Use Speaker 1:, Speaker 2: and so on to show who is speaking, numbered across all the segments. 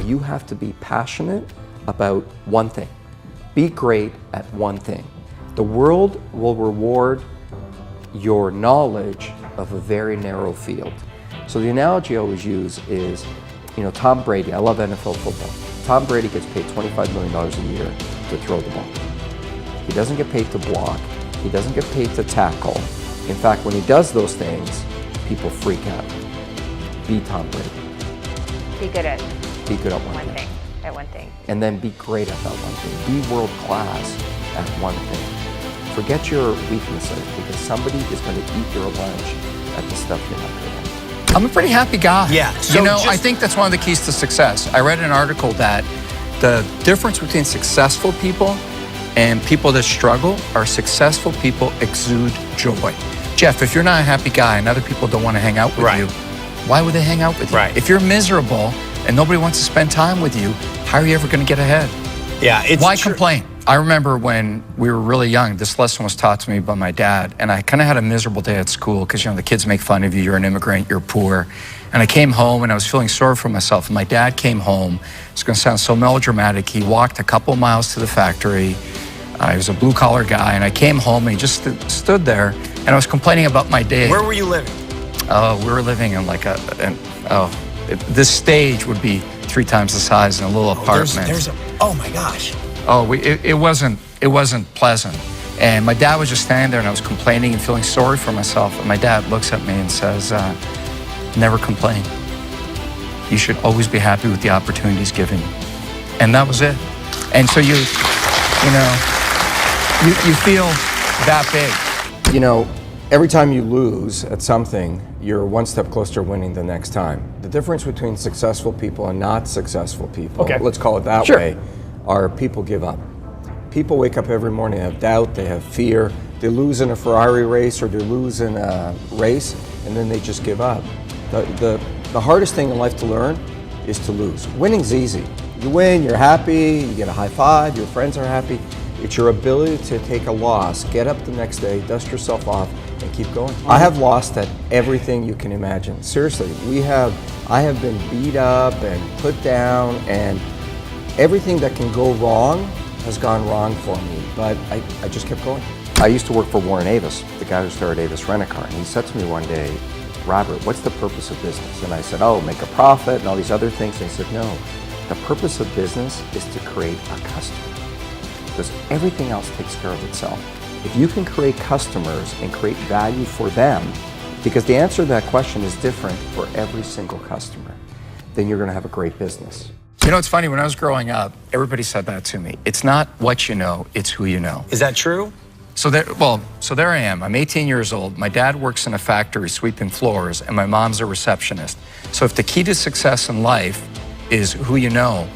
Speaker 1: you have to be passionate about one thing. Be great at one thing. The world will reward your knowledge of a very narrow field. So the analogy I always use is, Tom Brady, I love NFL football. Tom Brady gets paid $25 million a year to throw the ball. He doesn't get paid to block. He doesn't get paid to tackle. In fact, when he does those things, people freak out. Be Tom Brady.
Speaker 2: Be good at
Speaker 1: one thing.
Speaker 2: At one thing.
Speaker 1: And then be great at that one thing. Be world class at one thing. Forget your weaknesses, because somebody is going to eat your lunch at the stuff you're not good at.
Speaker 3: I'm a pretty happy guy.
Speaker 4: Yeah.
Speaker 3: So I think that's one of the keys to success. I read an article that the difference between successful people and people that struggle are successful people exude joy. Jeff, if you're not a happy guy and other people don't want to hang out with you, why would they hang out with you?
Speaker 4: Right.
Speaker 3: If you're miserable and nobody wants to spend time with you, how are you ever going to get ahead?
Speaker 4: Yeah,
Speaker 3: Why complain? I remember when we were really young, this lesson was taught to me by my dad, and I kind of had a miserable day at school because, the kids make fun of you, you're an immigrant, you're poor. And I came home and I was feeling sorry for myself. And my dad came home, it's going to sound so melodramatic, he walked a couple miles to the factory. He was a blue-collar guy, and I came home and he just stood there, and I was complaining about my day.
Speaker 4: Where were you living?
Speaker 3: We were living in like this stage would be 3 times the size in a little apartment.
Speaker 4: Oh my gosh.
Speaker 3: It wasn't pleasant. And my dad was just standing there, and I was complaining and feeling sorry for myself. And my dad looks at me and says, never complain. You should always be happy with the opportunities given you. And that was it. And so you feel that big.
Speaker 1: Every time you lose at something, you're one step closer to winning the next time. The difference between successful people and not successful people, let's call it that way, are people give up. People wake up every morning, they have doubt, they have fear, they lose in a Ferrari race or they lose in a race, and then they just give up. The hardest thing in life to learn is to lose. Winning's easy. You win, you're happy, you get a high five, your friends are happy. It's your ability to take a loss, get up the next day, dust yourself off, and keep going. I have lost at everything you can imagine. Seriously, I have been beat up and put down, and everything that can go wrong has gone wrong for me, but I just kept going. I used to work for Warren Avis, the guy who started Avis Rent-A-Car, and he said to me one day, Robert, what's the purpose of business? And I said, make a profit and all these other things. And he said, no, the purpose of business is to create a customer, because everything else takes care of itself. If you can create customers and create value for them, because the answer to that question is different for every single customer, then you're going to have a great business.
Speaker 3: It's funny, when I was growing up, everybody said that to me. It's not what you know, it's who you know.
Speaker 4: Is that true?
Speaker 3: So there I am. I'm 18 years old. My dad works in a factory sweeping floors, and my mom's a receptionist. So if the key to success in life is who you know,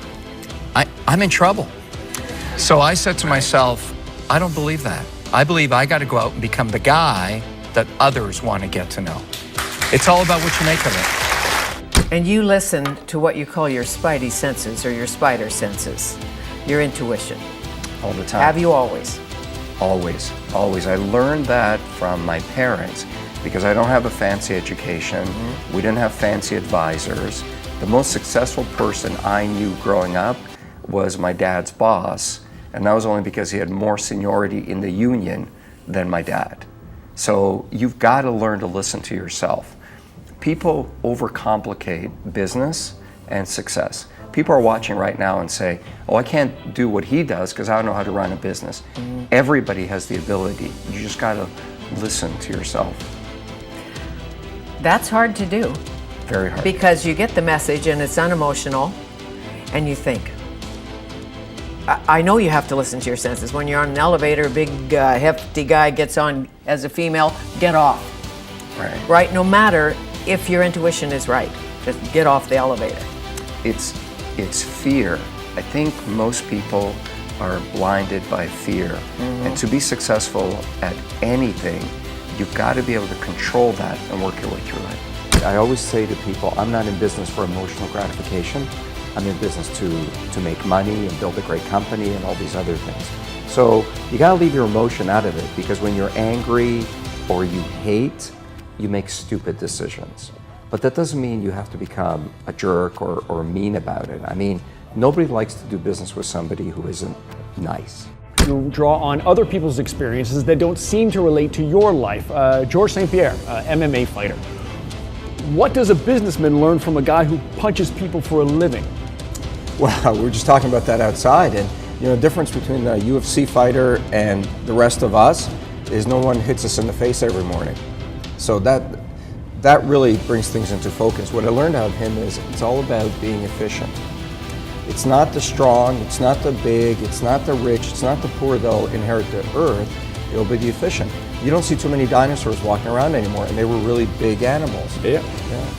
Speaker 3: I'm in trouble. So I said to myself, I don't believe that. I believe I got to go out and become the guy that others want to get to know. It's all about what you make of it.
Speaker 5: And you listen to what you call your spidey senses, or your spider senses, your intuition.
Speaker 1: All the time.
Speaker 5: Have you always?
Speaker 1: Always, always. I learned that from my parents because I don't have a fancy education. We didn't have fancy advisors. The most successful person I knew growing up was my dad's boss, and that was only because he had more seniority in the union than my dad. So you've got to learn to listen to yourself. People overcomplicate business and success. People are watching right now and say, I can't do what he does because I don't know how to run a business. Everybody has the ability. You just got to listen to yourself.
Speaker 5: That's hard to do.
Speaker 1: Very hard.
Speaker 5: Because you get the message and it's unemotional, and you think, I know you have to listen to your senses. When you're on an elevator, a big hefty guy gets on as a female, get off.
Speaker 1: Right.
Speaker 5: Right? No matter if your intuition is right, just get off the elevator.
Speaker 1: It's fear. I think most people are blinded by fear. And to be successful at anything, you've got to be able to control that and work your way through it. I always say to people, I'm not in business for emotional gratification. I'm in business to make money and build a great company and all these other things. So you got to leave your emotion out of it, because when you're angry or you hate, you make stupid decisions. But that doesn't mean you have to become a jerk or mean about it. I mean, nobody likes to do business with somebody who isn't nice.
Speaker 4: You draw on other people's experiences that don't seem to relate to your life. Georges St-Pierre, MMA fighter. What does a businessman learn from a guy who punches people for a living?
Speaker 1: Well, we were just talking about that outside, and you know, the difference between the UFC fighter and the rest of us is no one hits us in the face every morning. So that really brings things into focus. What I learned out of him is it's all about being efficient. It's not the strong, it's not the big, it's not the rich, it's not the poor that'll inherit the earth, it'll be the efficient. You don't see too many dinosaurs walking around anymore, and they were really big animals.
Speaker 4: Yeah.
Speaker 1: Yeah.